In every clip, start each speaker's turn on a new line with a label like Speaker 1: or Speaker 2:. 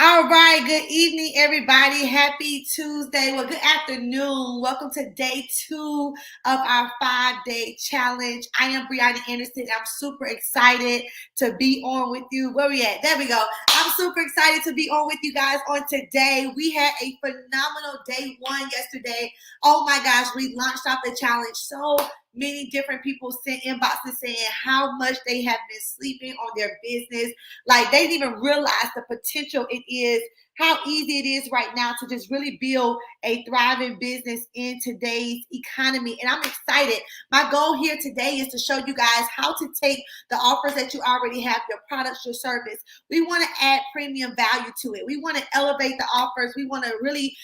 Speaker 1: All right, good evening, everybody. Happy Tuesday. Well, good afternoon. Welcome to day 2 of our 5-day challenge. I am Brianna Anderson. I'm super excited to be on with you. Where we at? There we go. I'm super excited to be on with you guys on today. We had a phenomenal day 1 yesterday. Oh my gosh, we launched off the challenge. So many different people sent inboxes saying how much they have been sleeping on their business. Like they didn't even realize the potential it is, how easy it is right now to just really build a thriving business in today's economy. And I'm excited. My goal here today is to show you guys how to take the offers that you already have, your products, your service. We want to add premium value to it. We want to elevate the offers. We want to really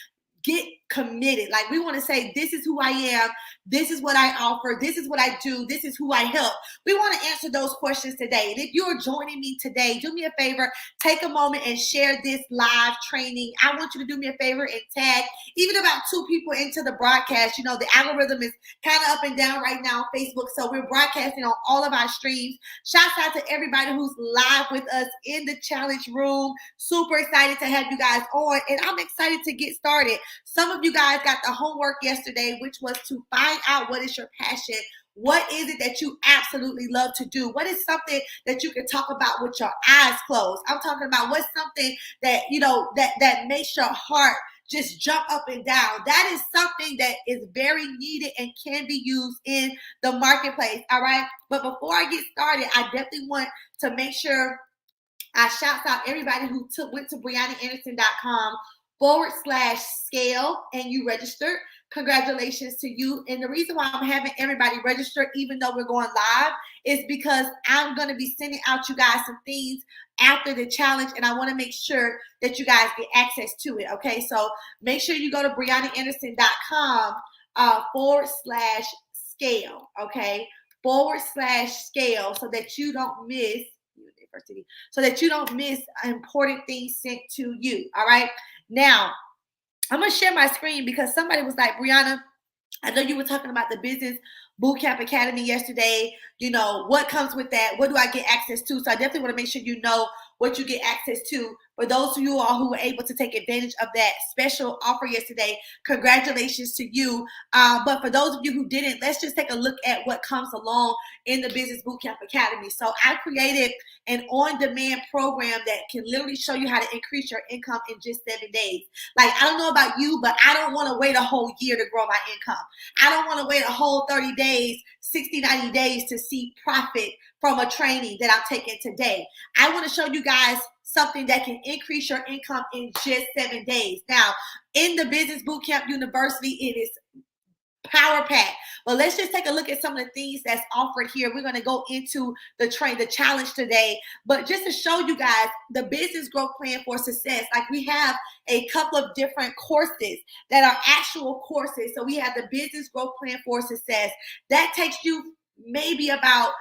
Speaker 1: get committed. Like we want to say, this is who I am. This is what I offer. This is what I do. This is who I help. We want to answer those questions today. And if you're joining me today, do me a favor, take a moment and share this live training. I want you to do me a favor and tag even about 2 people into the broadcast. You know, the algorithm is kind of up and down right now on Facebook. So we're broadcasting on all of our streams. Shouts out to everybody who's live with us in the challenge room. Super excited to have you guys on. And I'm excited to get started. Some of you guys got the homework yesterday, which was to find out what is your passion. What is it that you absolutely love to do? What is something that you can talk about with your eyes closed? I'm talking about what's something that, you know, that makes your heart just jump up and down. That is something that is very needed and can be used in the marketplace. All right. But before I get started, I definitely want to make sure I shout out everybody who went to BriannaAnderson.com/scale and you registered. Congratulations to you. And the reason why I'm having everybody register, even though we're going live, is because I'm going to be sending out you guys some things after the challenge, and I want to make sure that you guys get access to it. Okay, so make sure you go to BriannaAnderson.com/scale. Okay, /scale, so that you don't miss important things sent to you. All right. Now, I'm going to share my screen because somebody was like, Brianna, I know you were talking about the Business Bootcamp Academy yesterday. You know, what comes with that? What do I get access to? So I definitely want to make sure you know what you get access to. For those of you all who were able to take advantage of that special offer yesterday, congratulations to you. But for those of you who didn't, let's just take a look at what comes along in the Business Bootcamp Academy. So I created an on-demand program that can literally show you how to increase your income in just 7 days. Like, I don't know about you, but I don't want to wait a whole year to grow my income. I don't want to wait a whole 30 days, 60, 90 days to see profit from a training that I'm taking today. I want to show you guys something that can increase your income in just 7 days. Now, in the Business Bootcamp University, it is power pack. But let's just take a look at some of the things that's offered here. We're going to go into the challenge today, but just to show you guys the business growth plan for success. Like, we have a couple of different courses that are actual courses. So we have the business growth plan for success that takes you maybe about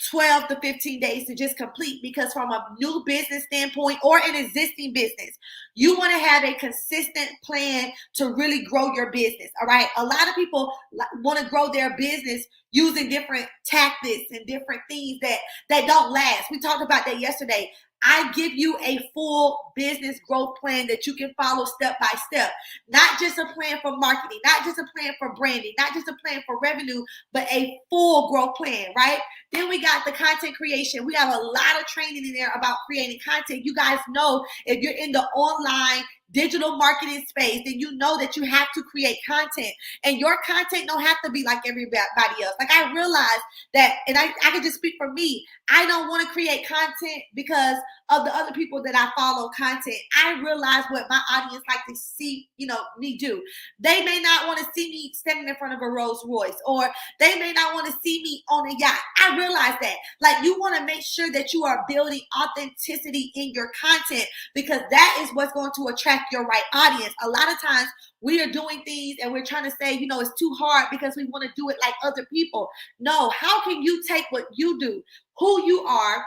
Speaker 1: 12 to 15 days to just complete, because from a new business standpoint or an existing business, you want to have a consistent plan to really grow your business. All right. A lot of people want to grow their business using different tactics and different things that don't last. We talked about that yesterday. I give you a full business growth plan that you can follow step by step. Not just a plan for marketing, not just a plan for branding, not just a plan for revenue, but a full growth plan, right? Then we got the content creation. We have a lot of training in there about creating content. You guys know, if you're in the online digital marketing space, then you know that you have to create content, and your content don't have to be like everybody else. Like, I realized that, and I can just speak for me. I don't want to create content because of the other people that I follow content. I realize what my audience like to see, me do. They may not want to see me standing in front of a Rolls Royce, or they may not want to see me on a yacht. I realize that. Like, you want to make sure that you are building authenticity in your content, because that is what's going to attract your right audience. A lot of times we are doing things and we're trying to say, it's too hard because we want to do it like other people. No, how can you take what you do, who you are,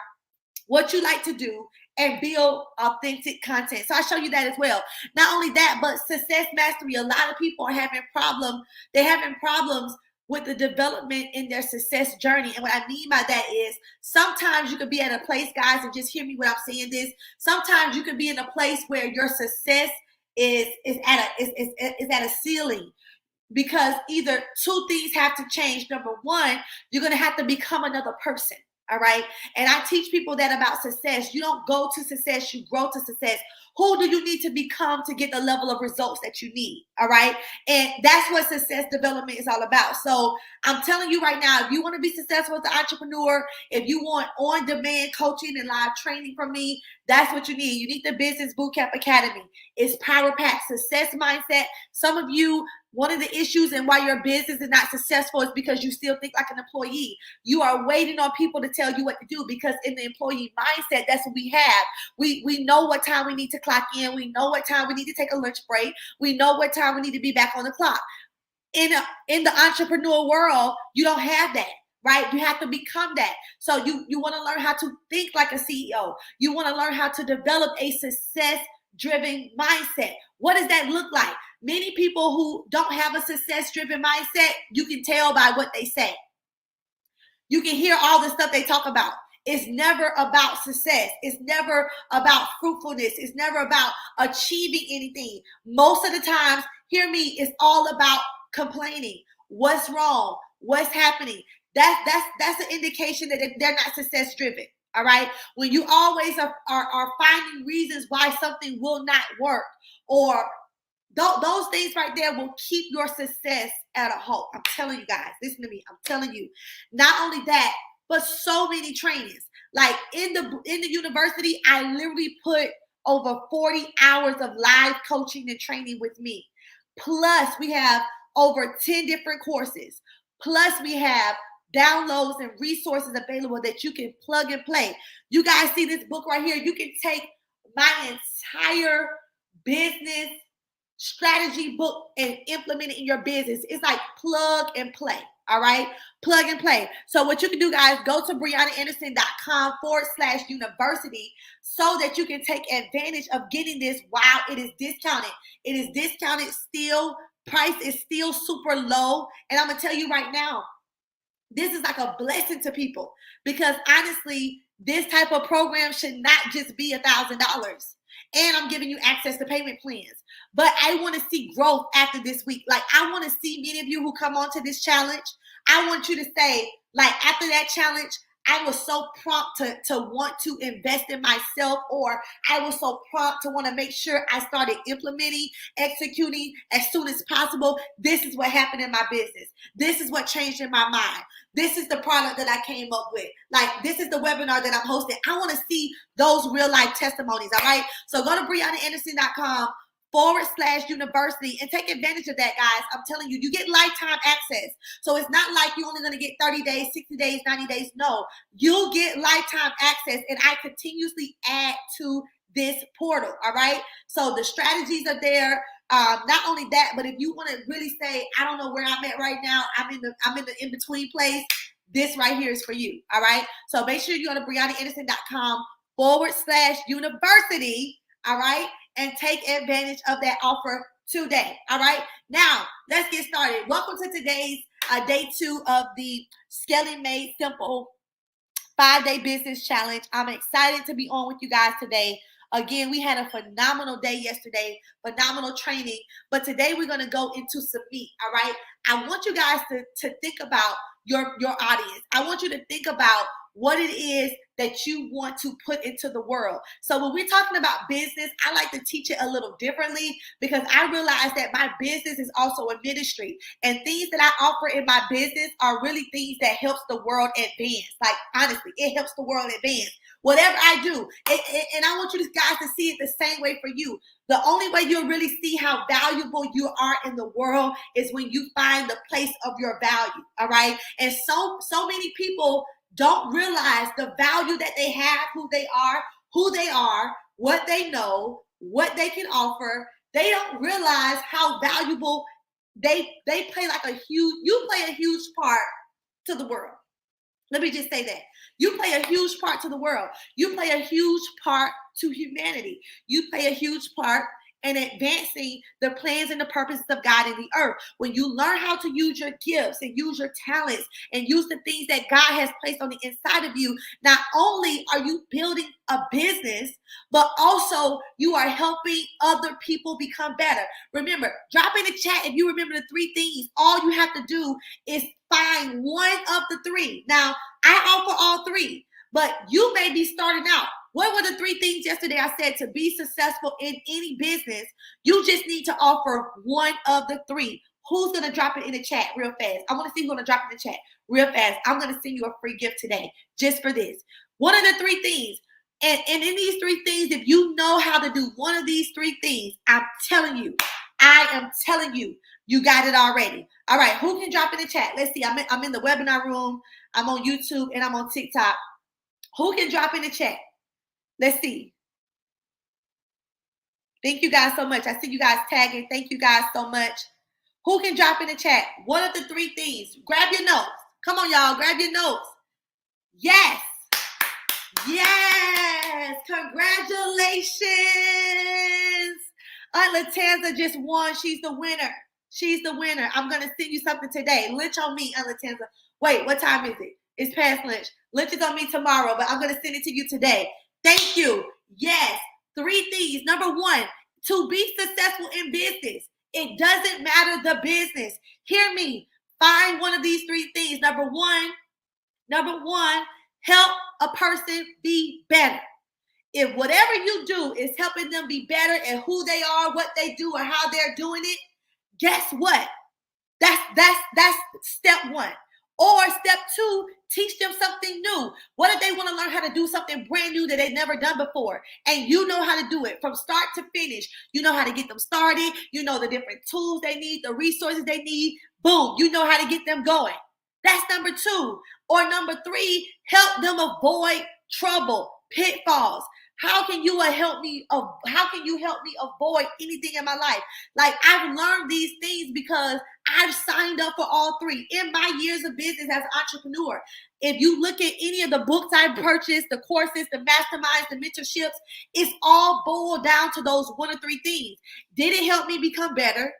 Speaker 1: what you like to do, and build authentic content? So I show you that as well. Not only that, but success mastery. A lot of people are having problems. They're having problems with the development in their success journey. And what I mean by that is sometimes you could be at a place, guys, and just hear me when I'm saying this. Sometimes you could be in a place where your success is at a ceiling, because either two things have to change. Number one, you're going to have to become another person. All right. And I teach people that about success. You don't go to success, you grow to success. Who do you need to become to get the level of results that you need? All right. And that's what success development is all about. So I'm telling you right now, if you want to be successful as an entrepreneur, if you want on-demand coaching and live training from me, that's what you need. You need the Business Bootcamp Academy. It's power-packed success mindset. Some of you, one of the issues and why your business is not successful is because you still think like an employee. You are waiting on people to tell you what to do, because in the employee mindset, that's what we have. We know what time we need to clock in. We know what time we need to take a lunch break. We know what time we need to be back on the clock. In the entrepreneur world, you don't have that. Right? You have to become that. So you want to learn how to think like a CEO. You want to learn how to develop a success-driven mindset. What does that look like? Many people who don't have a success-driven mindset, you can tell by what they say. You can hear all the stuff they talk about. It's never about success. It's never about fruitfulness. It's never about achieving anything. Most of the times, hear me, it's all about complaining. What's wrong? What's happening? That's an indication that they're not success driven. All right. When you always are finding reasons why something will not work, or those things right there will keep your success at a halt. I'm telling you guys, listen to me. I'm telling you. Not only that, but so many trainings. Like in the university, I literally put over 40 hours of live coaching and training with me. Plus, we have over 10 different courses. Plus, we have downloads and resources available that you can plug and play. You guys see this book right here? You can take my entire business strategy book and implement it in your business. It's like plug and play. All right. Plug and play. So what you can do, guys, go to BriannaAnderson.com/university so that you can take advantage of getting this while it is discounted. It is discounted still. Price is still super low. And I'm going to tell you right now, this is like a blessing to people, because honestly, this type of program should not just be $1,000. And I'm giving you access to payment plans. But I want to see growth after this week. Like, I want to see many of you who come on to this challenge. I want you to say, like, after that challenge, I was so prompt to want to invest in myself, or I was so prompt to want to make sure I started implementing, executing as soon as possible. This is what happened in my business. This is what changed in my mind. This is the product that I came up with. Like, this is the webinar that I'm hosting. I want to see those real life testimonies. All right. So go to BriannaAnderson.com/university and take advantage of that, guys. I'm telling you, you get lifetime access. So it's not like you're only going to get 30 days, 60 days, 90 days. No, you'll get lifetime access. And I continuously add to this portal. All right. So the strategies are there. Not only that, but if you want to really say, I don't know where I'm at right now, I'm in the in-between place, this right here is for you. All right. So make sure you go to BriannaAnderson.com/university. All right. And take advantage of that offer today. All right. Now let's get started. Welcome to today's day 2 of the Scaling Made Simple 5-day business challenge. I'm excited to be on with you guys today. Again, we had a phenomenal day yesterday, phenomenal training, but today we're going to go into some meat. All right. I want you guys to think about your audience. I want you to think about what it is that you want to put into the world. So when we're talking about business, I like to teach it a little differently, because I realize that my business is also a ministry, and things that I offer in my business are really things that helps the world advance. Like, honestly, it helps the world advance. Whatever I do, and I want you guys to see it the same way for you. The only way you'll really see how valuable you are in the world is when you find the place of your value. All right. And so many people don't realize the value that they have, who they are, what they know, what they can offer. They don't realize how valuable they play. You play a huge part to the world. Let me just say that. You play a huge part to the world. You play a huge part to humanity. You play a huge part and advancing the plans and the purposes of God in the earth. When you learn how to use your gifts and use your talents and use the things that God has placed on the inside of you, not only are you building a business, but also you are helping other people become better. Remember, drop in the chat if you remember the 3 things. All you have to do is find one of the 3. Now, I offer all 3, but you may be starting out. What were the 3 things yesterday I said to be successful in any business? You just need to offer one of the 3. Who's going to drop it in the chat real fast? I want to see who's going to drop it in the chat real fast. I'm going to send you a free gift today just for this. What are the 3 things? And in these 3 things, if you know how to do one of these 3 things, I am telling you, you got it already. All right, who can drop in the chat? Let's see. I'm in the webinar room. I'm on YouTube and I'm on TikTok. Who can drop in the chat? Let's see. Thank you guys so much. I see you guys tagging. Thank you guys so much. Who can drop in the chat? What are the 3 things? Grab your notes. Come on, y'all. Grab your notes. Yes. Yes. Congratulations. Aunt Latanza just won. She's the winner. She's the winner. I'm going to send you something today. Lunch on me, Aunt Latanza. Wait, what time is it? It's past lunch. Lunch is on me tomorrow, but I'm going to send it to you today. Thank you. Yes. 3 things. Number 1, to be successful in business, it doesn't matter the business. Hear me. Find one of these 3 things. Number one, help a person be better. If whatever you do is helping them be better at who they are, what they do, or how they're doing it, guess what? That's step 1. Or step 2, teach them something new. What if they want to learn how to do something brand new that they've never done before? And you know how to do it from start to finish. You know how to get them started. You know the different tools they need, the resources they need. Boom, you know how to get them going. That's number 2. Or number 3, help them avoid trouble, pitfalls. How can you help me avoid anything in my life? Like, I've learned these things because I've signed up for all 3 in my years of business as an entrepreneur. If you look at any of the books I purchased, the courses, the masterminds, the mentorships, it's all boiled down to those 1 or 3 things. Did it help me become better?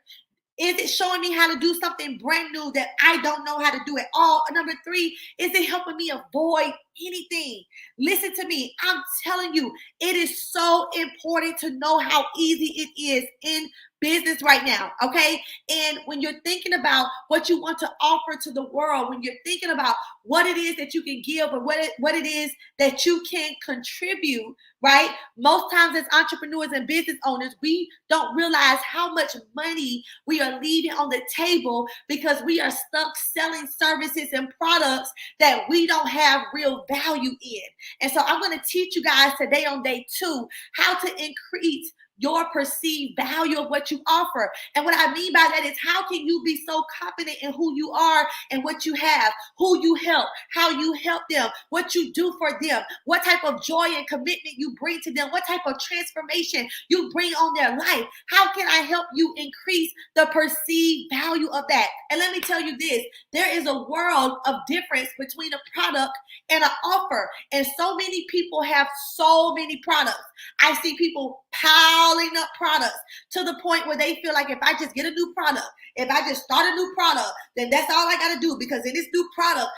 Speaker 1: Is it showing me how to do something brand new that I don't know how to do at all? Number 3, is it helping me avoid anything? Listen to me. I'm telling you, it is so important to know how easy it is in business right now, okay? And when you're thinking about what you want to offer to the world, when you're thinking about what it is that you can give or what it is that you can contribute, right? Most times as entrepreneurs and business owners, we don't realize how much money we are leaving on the table because we are stuck selling services and products that we don't have real value in. And so I'm going to teach you guys today on day 2 how to increase your perceived value of what you offer. And what I mean by that is, how can you be so confident in who you are and what you have, who you help, how you help them, what you do for them, what type of joy and commitment you bring to them, what type of transformation you bring on their life. How can I help you increase the perceived value of that? And let me tell you this, there is a world of difference between a product and an offer. And so many people have so many products. I see people piling up products to the point where they feel like if I just get a new product, if I just start a new product, then that's all I got to do, because in this new product's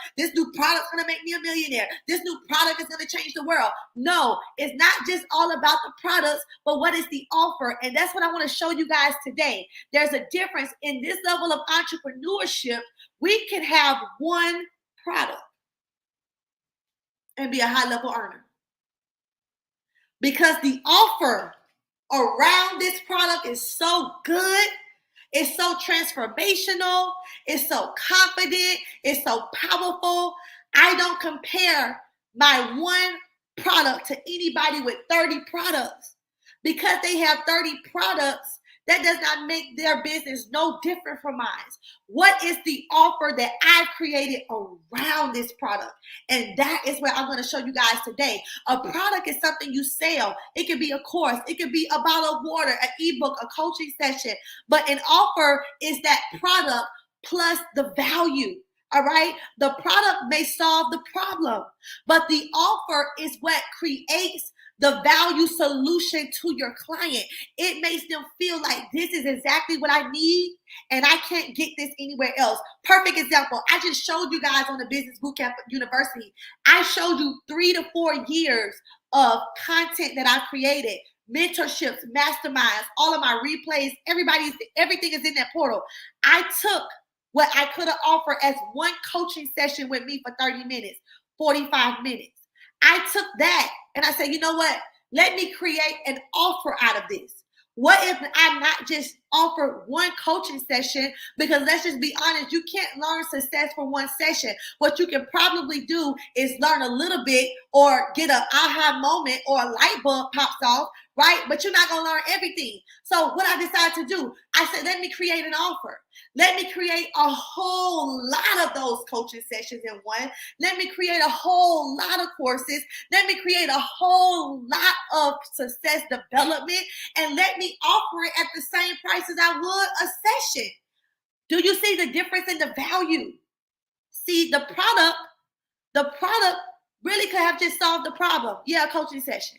Speaker 1: going to make me a millionaire. This new product is going to change the world. No, it's not just all about the products, but what is the offer? And that's what I want to show you guys today. There's a difference in this level of entrepreneurship. We can have one product and be a high-level earner, because the offer around this product is so good, it's so transformational, it's so confident, it's so powerful. I don't compare my one product to anybody with 30 products. Because they have 30 products, that does not make their business no different from mine. What is the offer that I've created around this product? And that is what I'm going to show you guys today. A product is something you sell. It can be a course. It can be a bottle of water, an ebook, a coaching session. But an offer is that product plus the value. All right. The product may solve the problem, but the offer is what creates the value solution to your client. It makes them feel like this is exactly what I need and I can't get this anywhere else. Perfect example. I just showed you guys on the Business Bootcamp University. I showed you 3 to 4 years of content that I created, mentorships, masterminds, all of my replays, everything is in that portal. I took what I could have offered as one coaching session with me for 30 minutes, 45 minutes. I took that and I said, you know what? Let me create an offer out of this. What if I not just offer one coaching session? Because let's just be honest, you can't learn success from one session. What you can probably do is learn a little bit or get an aha moment or a light bulb pops off, right? But you're not going to learn everything. So what I decided to do, I said, let me create an offer. Let me create a whole lot of those coaching sessions in one. Let me create a whole lot of courses. Let me create a whole lot of success development, and let me offer it at the same price as I would a session. Do you see the difference in the value? See, the product really could have just solved the problem. Yeah, a coaching session.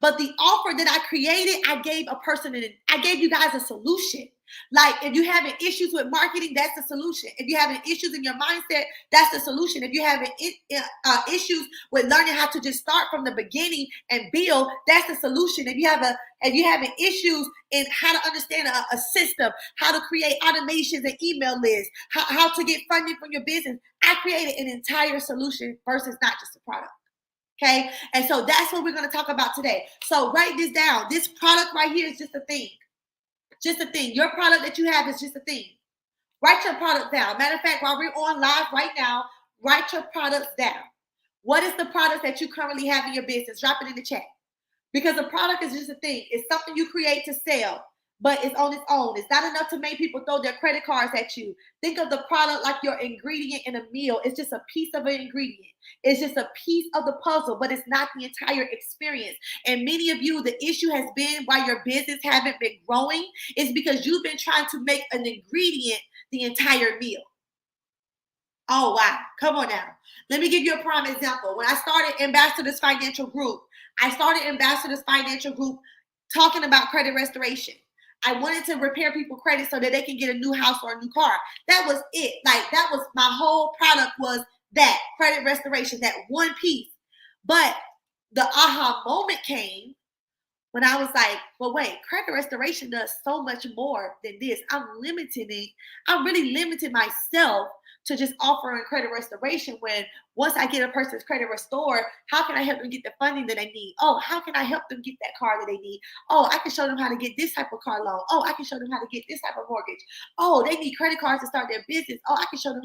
Speaker 1: But the offer that I created, I gave you guys a solution. Like if you're having issues with marketing, that's the solution. If you're having issues in your mindset, that's the solution. If you're having issues with learning how to just start from the beginning and build, that's the solution. If you're having issues in how to understand a system, how to create automations and email lists, how to get funding from your business, I created an entire solution versus not just a product. Okay, and so that's what we're going to talk about today. So write this down. This product right here is just a thing. Just a thing. Your product that you have is just a thing. Write your product down. Matter of fact, while we're on live right now, write your products down. What is the product that you currently have in your business? Drop it in the chat. Because a product is just a thing. It's something you create to sell, but it's on its own. It's not enough to make people throw their credit cards at you. Think of the product like your ingredient in a meal. It's just a piece of an ingredient. It's just a piece of the puzzle, but it's not the entire experience. And many of you, the issue has been why your business haven't been growing is because you've been trying to make an ingredient the entire meal. Oh, wow. Come on now. Let me give you a prime example. When I started Ambassadors Financial Group, talking about credit restoration. I wanted to repair people's credit so that they can get a new house or a new car. That was it. Like that was my whole product was that credit restoration, that one piece. But the aha moment came when I was like, well, wait, credit restoration does so much more than this. I'm really limiting myself to just offering credit restoration when once I get a person's credit restored, how can I help them get the funding that they need? Oh, how can I help them get that car that they need? Oh, I can show them how to get this type of car loan. Oh, I can show them how to get this type of mortgage. Oh, they need credit cards to start their business. Oh, I can show them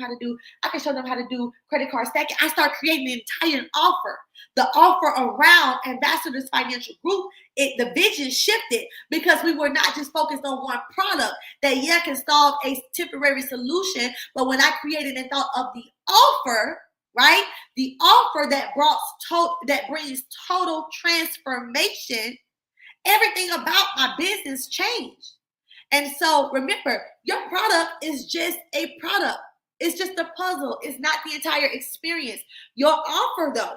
Speaker 1: how to do credit card stacking. I start creating an entire offer. The offer around Ambassadors Financial Group, the vision shifted because we were not just focused on one product that can solve a temporary solution, but when I created and thought of the offer, right? The offer that brings total transformation, everything about my business changed. And so remember, your product is just a product. It's just a puzzle. It's not the entire experience. Your offer, though,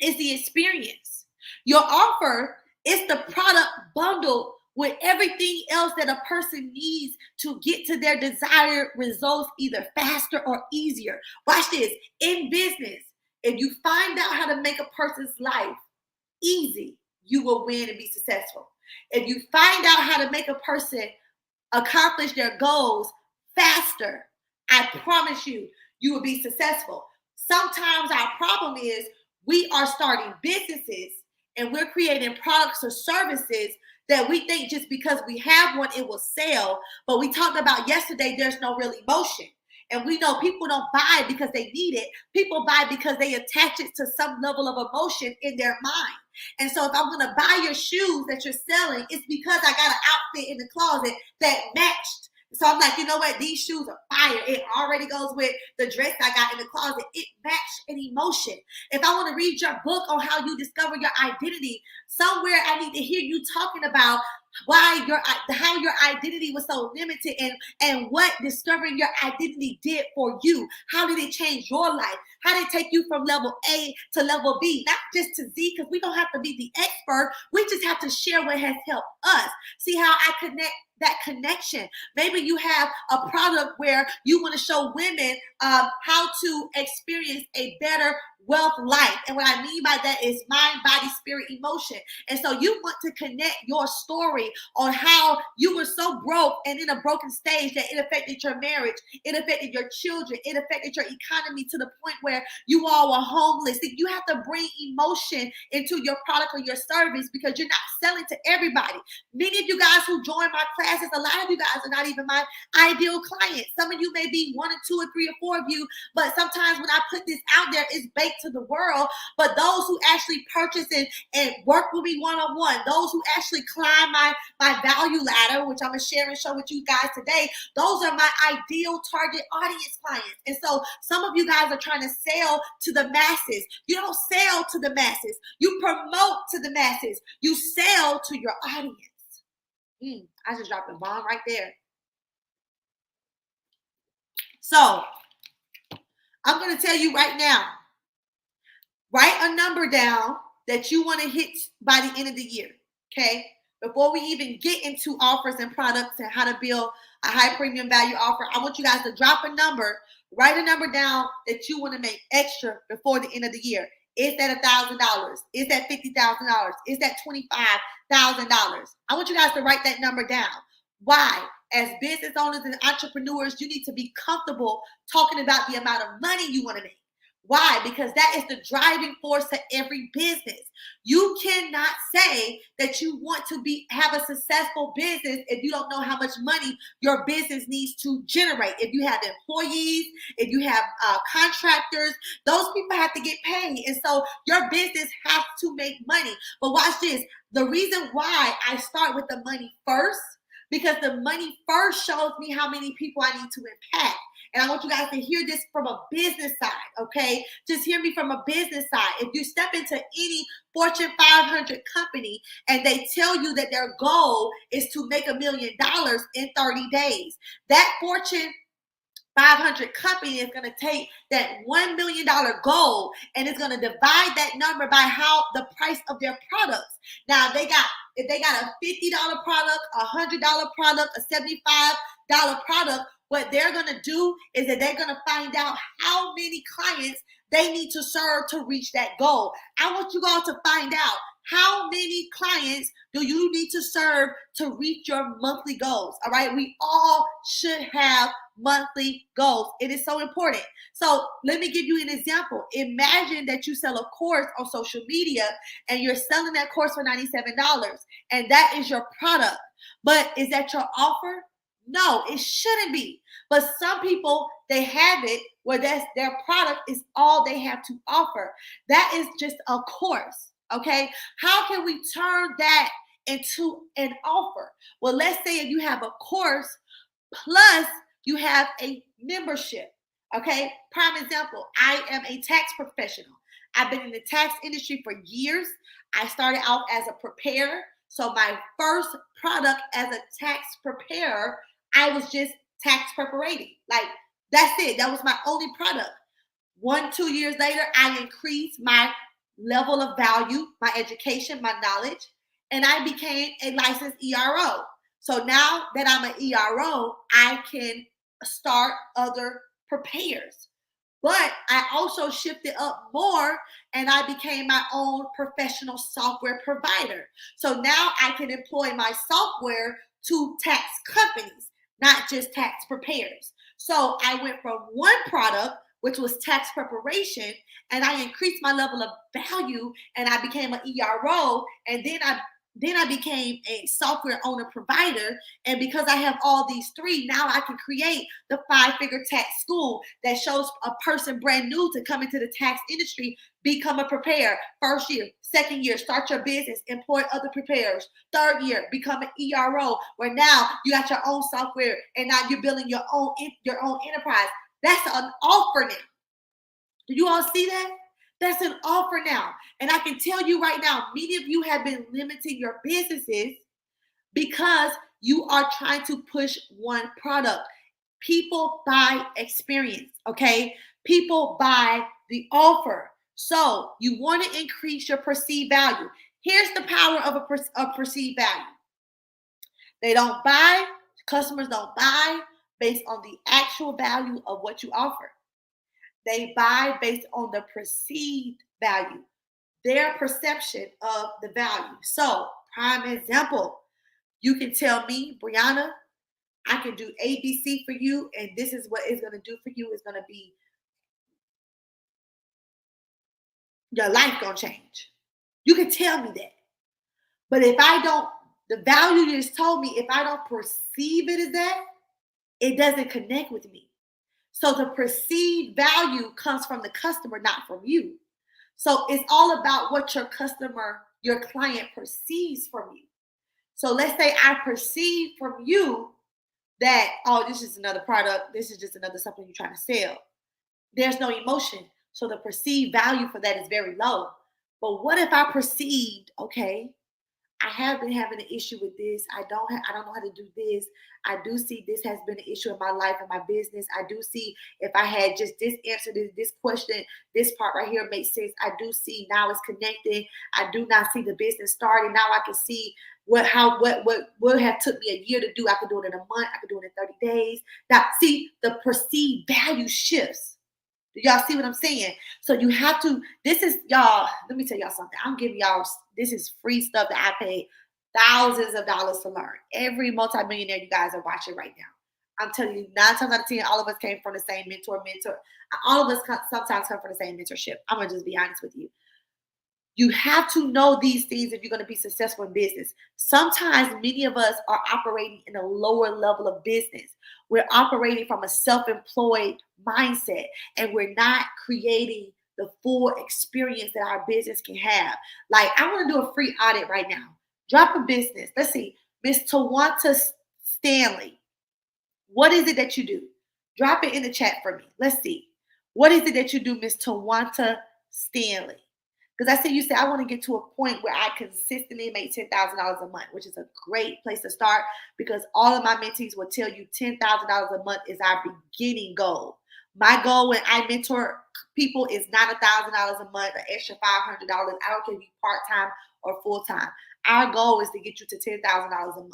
Speaker 1: is the experience. Your offer is the product bundled with everything else that a person needs to get to their desired results either faster or easier. Watch this. In business, if you find out how to make a person's life easy, you will win and be successful. If you find out how to make a person accomplish their goals faster, I promise you, you will be successful. Sometimes our problem is we are starting businesses and we're creating products or services that we think just because we have one, it will sell. But we talked about yesterday, there's no real emotion. And we know people don't buy because they need it. People buy because they attach it to some level of emotion in their mind. And so if I'm going to buy your shoes that you're selling, it's because I got an outfit in the closet that matched. So I'm like, you know what? These shoes are fire. It already goes with the dress I got in the closet. It matched an emotion. If I want to read your book on how you discover your identity, somewhere I need to hear you talking about how your identity was so limited, and what discovering your identity did for you. How did it change your life? How did it take you from level A to level B, not just to Z, because we don't have to be the expert. We just have to share what has helped us. See how I connect that connection. Maybe you have a product where you want to show women how to experience a better wealth life. And what I mean by that is mind, body, spirit, emotion. And so you want to connect your story on how you were so broke and in a broken stage that it affected your marriage, it affected your children, it affected your economy to the point where you all were homeless. You have to bring emotion into your product or your service, because you're not selling to everybody. Many of you guys who join my classes, a lot of you guys are not even my ideal clients. Some of you may be 1 or 2 or 3 or 4 of you, but sometimes when I put this out there, it's baked to the world. But those who actually purchase and work with me one-on-one, those who actually climb my value ladder, which I'm going to share and show with you guys today, those are my ideal target audience clients. And so some of you guys are trying to sell to the masses. You don't sell to the masses. You promote to the masses. You sell to your audience. I just dropped a bomb right there. So I'm going to tell you right now, write a number down that you want to hit by the end of the year, okay? Before we even get into offers and products and how to build a high premium value offer, I want you guys to drop a number, write a number down that you want to make extra before the end of the year. Is that $1,000? Is that $50,000? Is that $25,000? I want you guys to write that number down. Why? As business owners and entrepreneurs, you need to be comfortable talking about the amount of money you want to make. Why? Because that is the driving force to every business. You cannot say that you want to have a successful business if you don't know how much money your business needs to generate. If you have employees, if you have contractors, those people have to get paid. And so your business has to make money. But watch this. The reason why I start with the money first, because the money first shows me how many people I need to impact. And I want you guys to hear this from a business side, okay? Just hear me from a business side. If you step into any Fortune 500 company and they tell you that their goal is to make $1 million in 30 days, that Fortune 500 company is going to take that $1 million goal and it's going to divide that number by how the price of their products. Now, if they got a $50 product, a $100 product, a $75 product, what they're going to do is that they're going to find out how many clients they need to serve to reach that goal. I want you all to find out, how many clients do you need to serve to reach your monthly goals? All right. We all should have monthly goals. It is so important. So let me give you an example. Imagine that you sell a course on social media and you're selling that course for $97 and that is your product. But is that your offer? No, it shouldn't be. But some people, they have it where that's their product is all they have to offer. That is just a course. Okay. How can we turn that into an offer? Well, let's say if you have a course plus you have a membership. Okay. Prime example, I am a tax professional. I've been in the tax industry for years. I started out as a preparer. So my first product as a tax preparer, I was just tax preparing. Like, that's it. That was my only product. 1-2 years later, I increased my level of value, my education, my knowledge, and I became a licensed ERO. So now that I'm an ERO, I can start other preparers. But I also shifted up more and I became my own professional software provider. So now I can employ my software to tax companies, not just tax preparers. So I went from one product, which was tax preparation, and I increased my level of value and I became an ERO, and then I became a software owner provider. And because I have all these three, now I can create the 5-figure tax school that shows a person brand new to come into the tax industry, become a preparer. First year, second year, start your business, employ other preparers. Third year, become an ERO, where now you got your own software and now you're building your own enterprise. That's an offer now. Do you all see that? That's an offer now. And I can tell you right now, many of you have been limiting your businesses because you are trying to push one product. People buy experience, okay? People buy the offer. So you want to increase your perceived value. Here's the power of a perceived value. They don't buy, customers don't buy based on the actual value of what you offer. They buy based on the perceived value, their perception of the value. So, prime example, you can tell me, Brianna, I can do ABC for you, and this is what it's going to do for you. It's going to be your life going to change. You can tell me that. But if I don't, the value you just told me, if I don't perceive it as that, it doesn't connect with me. So the perceived value comes from the customer, not from you. So it's all about what your customer, your client perceives from you. So let's say I perceive from you that, oh, this is another product. This is just another something you're trying to sell. There's no emotion. So the perceived value for that is very low. But what if I perceived, okay, I have been having an issue with this. I don't know how to do this. I do see this has been an issue in my life and my business. I do see if I had just this answer to this question, this part right here makes sense. I do see now it's connected. I do not see the business starting. Now I can see what have took me a year to do. I could do it in a month. I could do it in 30 days. Now, see, the perceived value shifts. Do y'all see what I'm saying? So you have to, this is, y'all, let me tell y'all something. I'm giving y'all, this is free stuff that I paid thousands of dollars to learn. Every multimillionaire you guys are watching right now. I'm telling you, 9 times out of 10, all of us came from the same mentor. All of us sometimes come from the same mentorship. I'm going to just be honest with you. You have to know these things if you're going to be successful in business. Sometimes many of us are operating in a lower level of business. We're operating from a self-employed mindset, and we're not creating the full experience that our business can have. Like, I want to do a free audit right now. Drop a business. Let's see. Miss Tawanta Stanley. What is it that you do? Drop it in the chat for me. Let's see. What is it that you do, Miss Tawanta Stanley? Because I see you say, I want to get to a point where I consistently make $10,000 a month, which is a great place to start, because all of my mentees will tell you $10,000 a month is our beginning goal. My goal when I mentor people is not $1,000 a month, an extra $500. I don't care if you part-time or full-time. Our goal is to get you to $10,000 a month.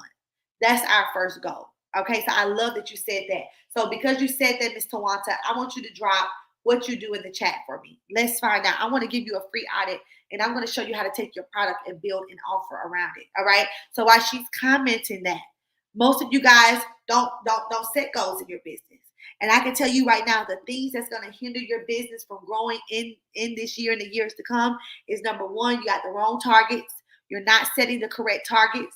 Speaker 1: That's our first goal. Okay, so I love that you said that. So because you said that, Ms. Tawanta, I want you to drop what you do in the chat for me. Let's find out. I want to give you a free audit, and I'm going to show you how to take your product and build an offer around it. All right. So while she's commenting that, most of you guys don't set goals in your business. And I can tell you right now, the things that's going to hinder your business from growing in this year and the years to come is, number one, you got the wrong targets. You're not setting the correct targets.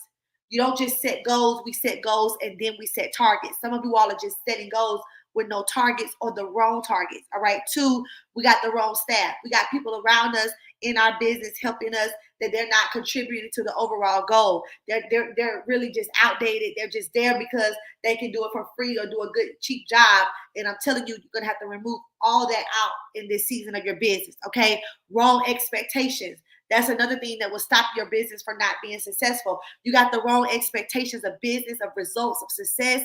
Speaker 1: You don't just set goals. We set goals and then we set targets. Some of you all are just setting goals with no targets or the wrong targets. All right. 2, we got the wrong staff. We got people around us in our business helping us that they're not contributing to the overall goal. They're really just outdated. They're just there because they can do it for free or do a good cheap job. And I'm telling you, you're gonna have to remove all that out in this season of your business. Okay. Wrong expectations. That's another thing that will stop your business from not being successful. You got the wrong expectations of business, of results, of success.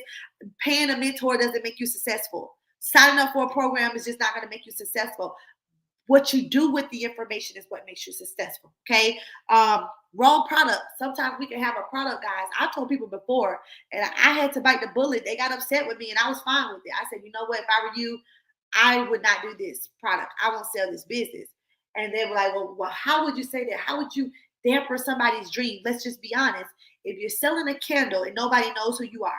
Speaker 1: Paying a mentor doesn't make you successful. Signing up for a program is just not going to make you successful. What you do with the information is what makes you successful. Okay. Wrong product. Sometimes we can have a product, guys. I told people before, and I had to bite the bullet. They got upset with me, and I was fine with it. I said, you know what? If I were you, I would not do this product. I won't sell this business. And they were like, well, how would you say that? How would you damper somebody's dream? Let's just be honest. If you're selling a candle and nobody knows who you are,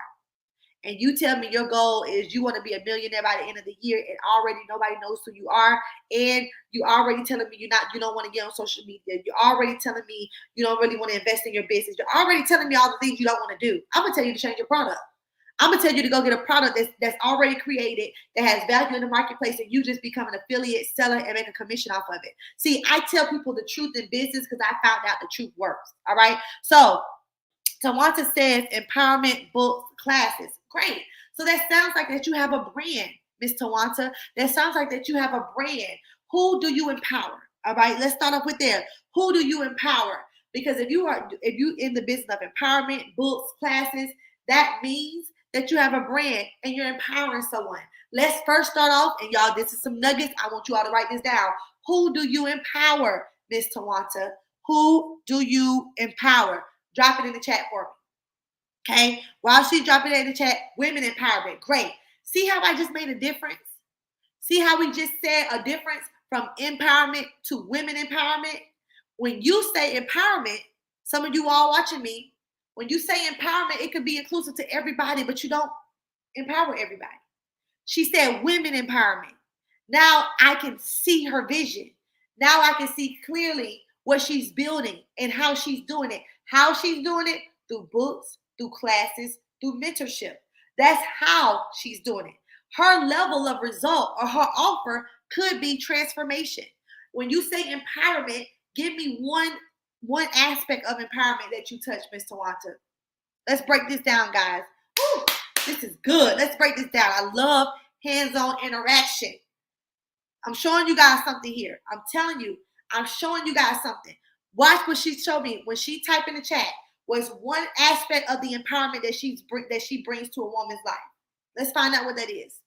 Speaker 1: and you tell me your goal is you want to be a millionaire by the end of the year, and already nobody knows who you are, and you already telling me you don't want to get on social media, you're already telling me you don't really want to invest in your business, you're already telling me all the things you don't want to do, I'm gonna tell you to change your product. I'm gonna tell you to go get a product that's already created, that has value in the marketplace, and you just become an affiliate seller and make a commission off of it. See, I tell people the truth in business because I found out the truth works. All right. So Tawanta says empowerment books, classes. Great. So that sounds like that you have a brand, Miss Tawanta. That sounds like that you have a brand. Who do you empower? All right. Let's start off with there. Who do you empower? Because if you in the business of empowerment, books, classes, that means that you have a brand and you're empowering someone. Let's first start off, and y'all, this is some nuggets. I want you all to write this down. Who do you empower, Miss Tawanta? Who do you empower? Drop it in the chat for me. Okay? While she's dropping it in the chat, women empowerment. Great. See how I just made a difference? See how we just said a difference from empowerment to women empowerment? When you say empowerment, some of you all watching me, when you say empowerment, it could be inclusive to everybody, but you don't empower everybody. She said women empowerment. Now I can see her vision. Now I can see clearly what she's building and how she's doing it. How she's doing it? Through books, through classes, through mentorship. That's how she's doing it. Her level of result or her offer could be transformation. When you say empowerment, give me one aspect of empowerment that you touch, Ms. Tawanta. Let's break this down, guys. Woo, this is good. Let's break this down. I love hands-on interaction. I'm showing you guys something here. I'm telling you, I'm showing you guys something. Watch what she showed me when she typed in the chat. Was one aspect of the empowerment that she brings to a woman's life. Let's find out what that is.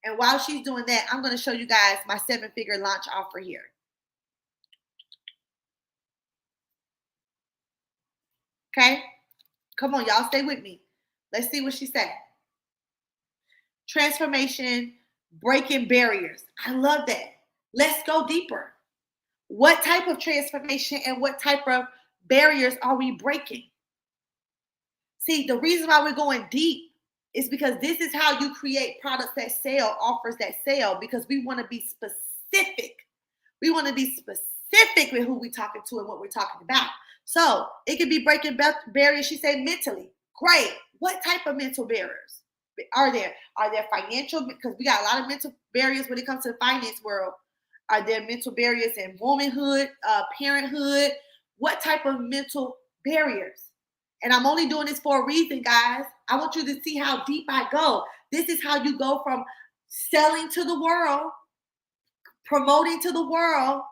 Speaker 1: And while she's doing that, I'm going to show you guys my 7-figure launch offer here. Okay? Come on, y'all, stay with me. Let's see what she said. Transformation, breaking barriers. I love that. Let's go deeper. What type of transformation and what type of barriers are we breaking? See, the reason why we're going deep is because this is how you create products that sell, offers that sell, because we want to be specific. We want to be specific with who we're talking to and what we're talking about. So it could be breaking barriers. She said mentally. Great. What type of mental barriers are there? Are there financial? Because we got a lot of mental barriers when it comes to the finance world. Are there mental barriers in womanhood, parenthood? What type of mental barriers? And I'm only doing this for a reason, guys. I want you to see how deep I go. This is how you go from selling to the world, promoting to the world,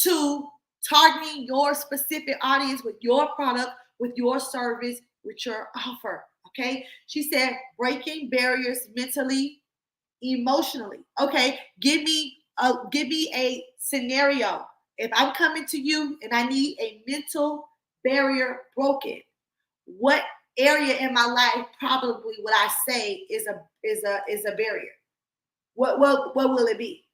Speaker 1: to targeting your specific audience with your product, with your service, with your offer. Okay. She said, breaking barriers mentally, emotionally. Okay. Give me a scenario. If I'm coming to you and I need a mental barrier broken, what area in my life probably would I say is a barrier? What will it be?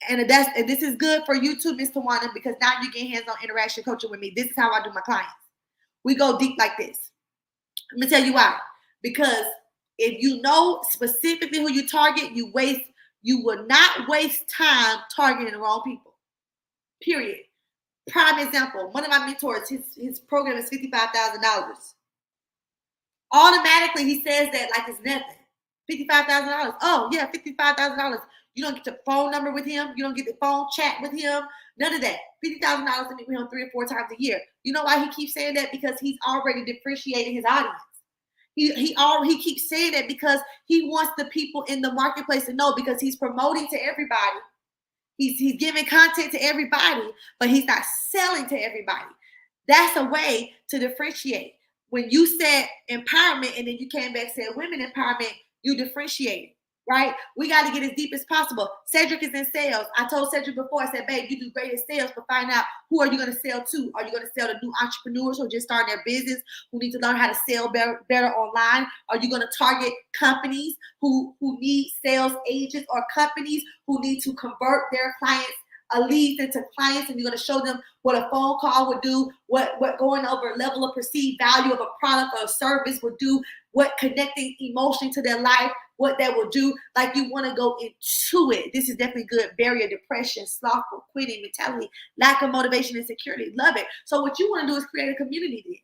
Speaker 1: And this is good for you too, Ms. Tawana, because now you get hands-on interaction coaching with me. This is how I do my clients. We go deep like this. Let me tell you why. Because if you know specifically who you target, you will not waste time targeting the wrong people. Period. Prime example, one of my mentors, his program is $55,000. Automatically, he says that like it's nothing. $55,000. Oh, yeah, $55,000. You don't get the phone number with him. You don't get the phone chat with him. None of that. $50,000 to meet with him 3 or 4 times a year. You know why he keeps saying that? Because he's already differentiating his audience. He keeps saying that because he wants the people in the marketplace to know, because he's promoting to everybody. He's giving content to everybody, but he's not selling to everybody. That's a way to differentiate. When you said empowerment and then you came back and said women empowerment, you differentiate, right? We got to get as deep as possible. Cedric is in sales. I told Cedric before, I said, babe, you do great at sales, but find out, who are you going to sell to? Are you going to sell to new entrepreneurs who are just starting their business, who need to learn how to sell better online? Are you going to target companies who need sales agents, or companies who need to convert their clients, leads into clients, and you're going to show them what a phone call would do, what going over a level of perceived value of a product or a service would do, what connecting emotionally to their life, what that will do. Like, you want to go into it. This is definitely good. Barrier, depression, slothful, quitting mentality, lack of motivation, insecurity. Love it. So what you want to do is create a community then.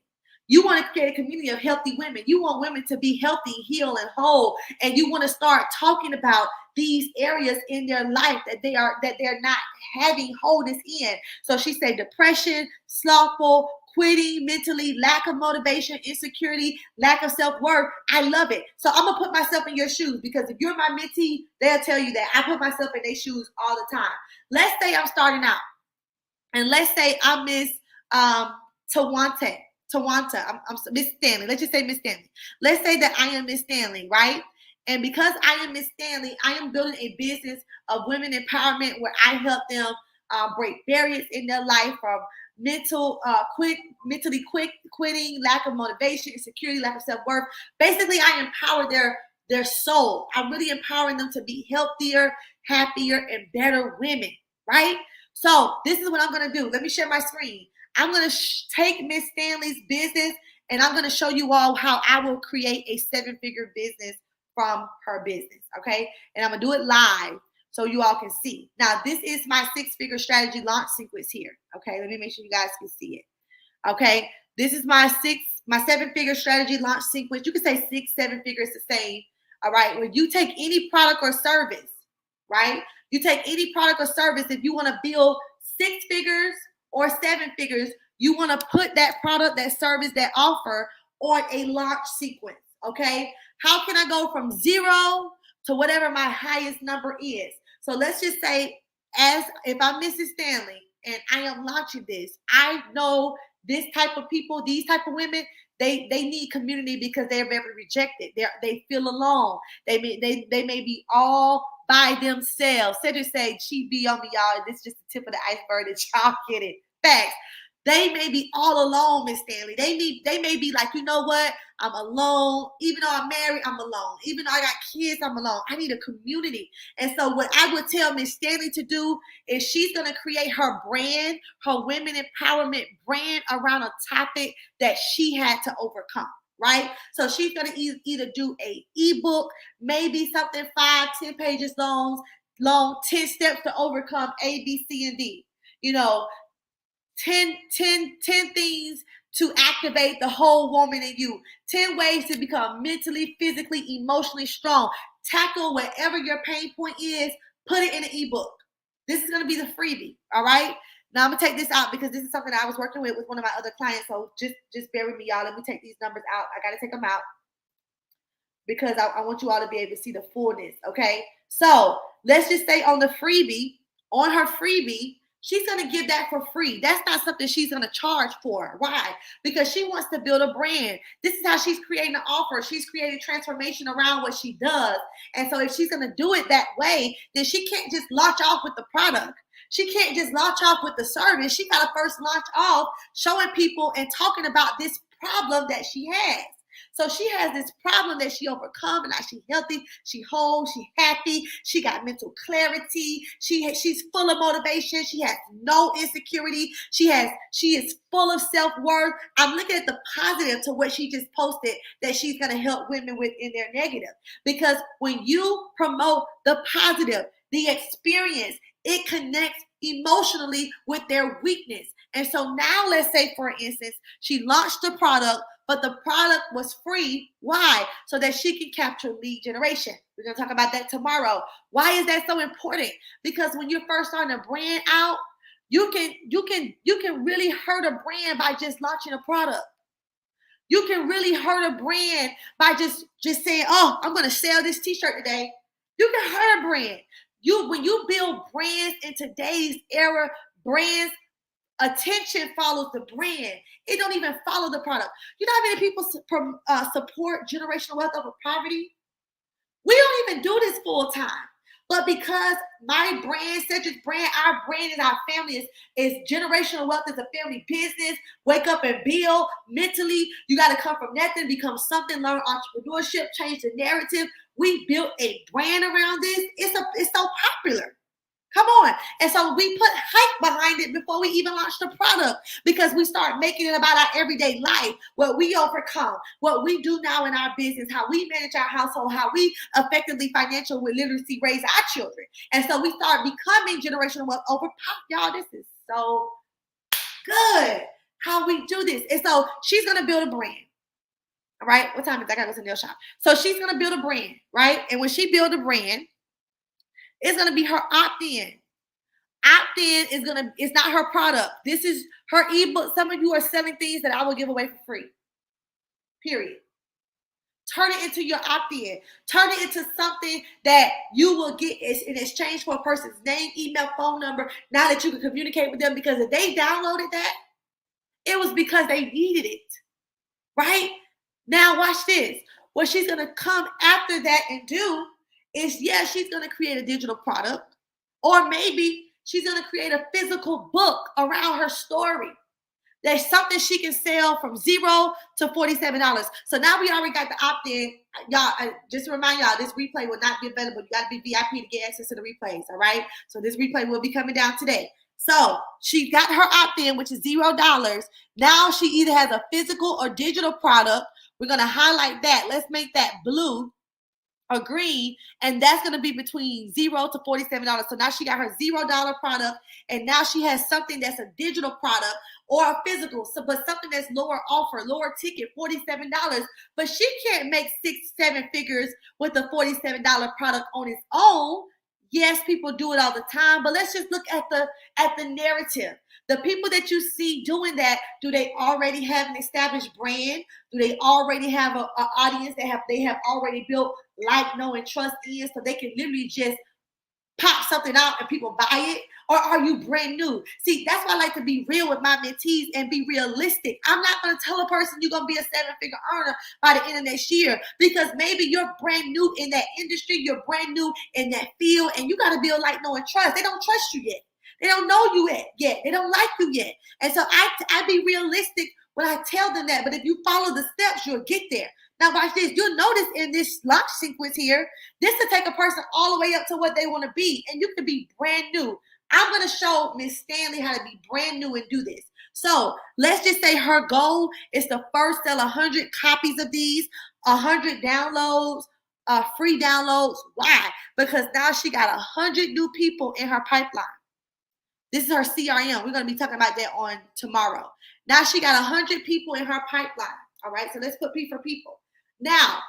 Speaker 1: You want to create a community of healthy women. You want women to be healthy, heal, and whole. And you want to start talking about these areas in their life that they're not having wholeness in. So she said depression, slothful, quitting mentally, lack of motivation, insecurity, lack of self-worth. I love it. So I'm going to put myself in your shoes, because if you're my mentee, they'll tell you that I put myself in their shoes all the time. Let's say I'm starting out And let's say I'm Miss Tawanta. I'm Miss Stanley. Let's just say Miss Stanley. Let's say that I am Miss Stanley, right? And because I am Miss Stanley, I am building a business of women empowerment where I help them break barriers in their life from mentally quitting, lack of motivation, insecurity, lack of self-worth. Basically, I empower their soul. I'm really empowering them to be healthier, happier, and better women, right? So this is what I'm going to do. Let me share my screen. I'm going to take Miss Stanley's business and I'm going to show you all how I will create a 7-figure business from her business, okay? And I'm going to do it live so you all can see. Now, this is my 6-figure strategy launch sequence here, okay? Let me make sure you guys can see it, okay? This is my 7-figure strategy launch sequence. You can say 6, 7 figures the same, all right? When you take any product or service, right? You take any product or service, if you want to build 6 figures or 7 figures, you want to put that product, that service, that offer on a launch sequence, okay? How can I go from 0 to whatever my highest number is? So let's just say, as if I'm Mrs. Stanley and I am launching this, I know this type of people, these type of women, they need community because they're very rejected. They feel alone. They may be all by themselves. Cedric say, she be on me, y'all. This is just the tip of the iceberg that y'all get it. Facts. They may be all alone, Miss Stanley. They may be like, you know what? I'm alone. Even though I'm married, I'm alone. Even though I got kids, I'm alone. I need a community. And so what I would tell Miss Stanley to do is she's going to create her brand, her women empowerment brand around a topic that she had to overcome. Right? So she's going to either do a ebook, maybe something 5-10 pages long, 10 steps to overcome A, B, C, and D. 10 things to activate the whole woman in you. 10 ways to become mentally, physically, emotionally strong. Tackle whatever your pain point is, put it in an ebook. This is going to be the freebie, all right? Now I'm going to take this out because this is something I was working with one of my other clients, so just bear with me, y'all. Let me take these numbers out. I got to take them out because I want you all to be able to see the fullness, okay? So let's just say on her freebie, she's going to give that for free. That's not something she's going to charge for. Why? Because she wants to build a brand. This is how she's creating an offer. She's creating transformation around what she does. And so if she's going to do it that way, then she can't just launch off with the product. She can't just launch off with the service. She got to first launch off showing people and talking about this problem that she has. So she has this problem that she overcome, and now she's healthy, she whole, she happy, she got mental clarity, she's full of motivation, she has no insecurity, she is full of self-worth. I'm looking at the positive to what she just posted that she's going to help women with in their negative. Because when you promote the positive, the experience, it connects emotionally with their weakness. And so now let's say, for instance, she launched the product, but the product was free. Why? So that she can capture lead generation. We're going to talk about that tomorrow. Why is that so important? Because when you're first starting a brand out, you can really hurt a brand by just launching a product. You can really hurt a brand by just saying, oh, I'm going to sell this t-shirt today. You can hurt a brand. When you build brands in today's era, brands, attention follows the brand. It don't even follow the product. You know how many people support generational wealth over poverty? We don't even do this full time. But because my brand, Cedric's brand, our brand and our family is generational wealth is a family business. Wake up and build mentally. You got to come from nothing, become something, learn entrepreneurship, change the narrative. We built a brand around this. It's so popular. Come on. And so we put hype behind it before we even launch the product because we start making it about our everyday life, what we overcome, what we do now in our business, how we manage our household, how we effectively financial literacy raise our children. And so we start becoming generational wealth over pop. Y'all, this is so good how we do this. And so she's going to build a brand. All right. What time is it? I got to go to the nail shop. So she's going to build a brand, right? And when she builds a brand, it's going to be her opt-in. Opt-in it's not her product. This is her ebook. Some of you are selling things that I will give away for free. Period. Turn it into your opt-in. Turn it into something that you will get in exchange for a person's name, email, phone number, now that you can communicate with them. Because if they downloaded that, it was because they needed it, right? Now watch this. What she's going to come after that and do is, yeah, she's going to create a digital product, or maybe she's going to create a physical book around her story. There's something she can sell from $0 to $47. So now we already got the opt-in. Y'all, just to remind y'all, this replay will not be available. You got to be VIP to get access to the replays, all right? So this replay will be coming down today. So she got her opt-in, which is $0. Now she either has a physical or digital product. We're going to highlight that. Let's make that blue or green, and that's going to be between $0 to $47. So now she got her $0 product, and now she has something that's a digital product or a physical, but something that's lower offer, lower ticket, $47. But she can't make 6-7 figures with a $47 product on its own. Yes, people do it all the time, but let's just look at the narrative. The people that you see doing that, do they already have an established brand? Do they already have an audience that they have already built like, know, and trust in, so they can literally just pop something out and people buy it? Or are you brand new? See, that's why I like to be real with my mentees and be realistic. I'm not going to tell a person you're going to be a 7-figure earner by the end of next year, because maybe you're brand new in that industry, you're brand new in that field, and you got to build like, know, and trust. They don't trust you yet. They don't know you yet. They don't like you yet. And so I be realistic when I tell them that. But if you follow the steps, you'll get there. Now watch this. You'll notice in this launch sequence here, this will take a person all the way up to what they want to be. And you can be brand new. I'm going to show Miss Stanley how to be brand new and do this. So let's just say her goal is to first sell 100 copies of these, 100 downloads, free downloads. Why? Because now she got 100 new people in her pipeline. This is her CRM. We're going to be talking about that on tomorrow. Now she got 100 people in her pipeline. All right, so let's put P for people. Now,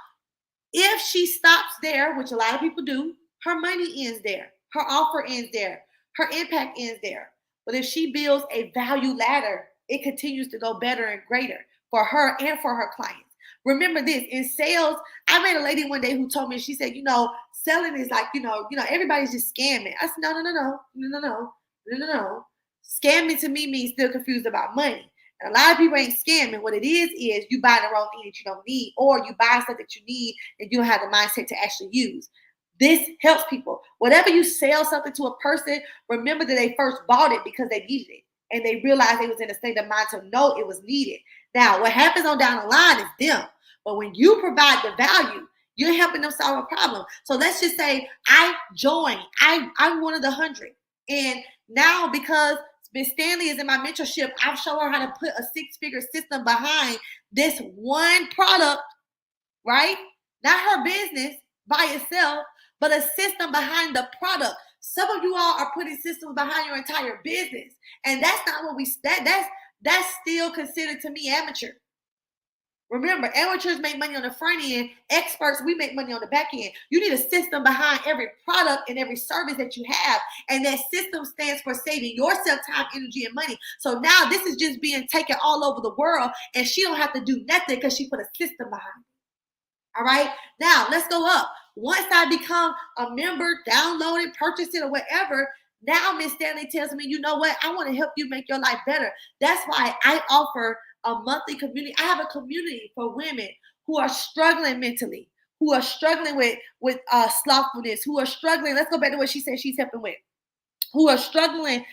Speaker 1: if she stops there, which a lot of people do, her money ends there. Her offer ends there. Her impact ends there. But if she builds a value ladder, it continues to go better and greater for her and for her clients. Remember this, in sales, I met a lady one day who told me, she said, selling is like, everybody's just scamming. I said, no. Scamming to me means still confused about money. And a lot of people ain't scamming. What it is you buying the wrong thing that you don't need, or you buy stuff that you need and you don't have the mindset to actually use. This helps people. Whatever you sell something to a person, remember that they first bought it because they needed it. And they realized they was in a state of mind to know it was needed. Now, what happens on down the line is them. But when you provide the value, you're helping them solve a problem. So let's just say I joined. I'm one of the 100. And now because Miss Stanley is in my mentorship, I've shown her how to put a 6-figure system behind this one product, right? Not her business by itself, but a system behind the product. Some of you all are putting systems behind your entire business. And that's not what that's still considered to me amateur. Remember, amateurs make money on the front end. Experts, we make money on the back end. You need a system behind every product and every service that you have. And that system stands for saving yourself time, energy, and money. So now this is just being taken all over the world, and she don't have to do nothing because she put a system behind it. All right? Now, let's go up. Once I become a member, download it, purchase it, or whatever, now Miss Stanley tells me, you know what? I want to help you make your life better. That's why I offer a monthly community. I have a community for women who are struggling mentally, who are struggling with slothfulness, who are struggling. Let's go back to what she said she's helping with. Who are struggling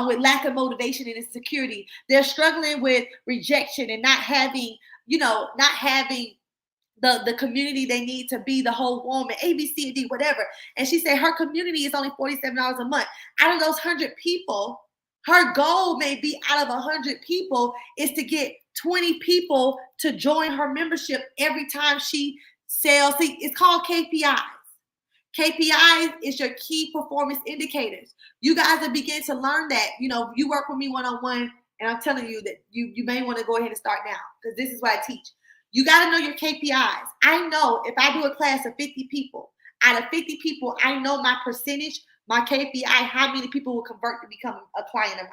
Speaker 1: with lack of motivation and insecurity. They're struggling with rejection and not having the community they need to be the whole woman, A, B, C, and D, whatever. And she said her community is only $47 a month. Out of those 100 people, her goal may be out of 100 people is to get 20 people to join her membership every time she sells. See, it's called KPIs. KPIs is your key performance indicators. You guys will begin to learn that. You work with me one-on-one, and I'm telling you that you may want to go ahead and start now, because this is what I teach. You got to know your KPIs. I know if I do a class of 50 people, out of 50 people, I know my percentage, my KPI, how many people will convert to become a client of mine.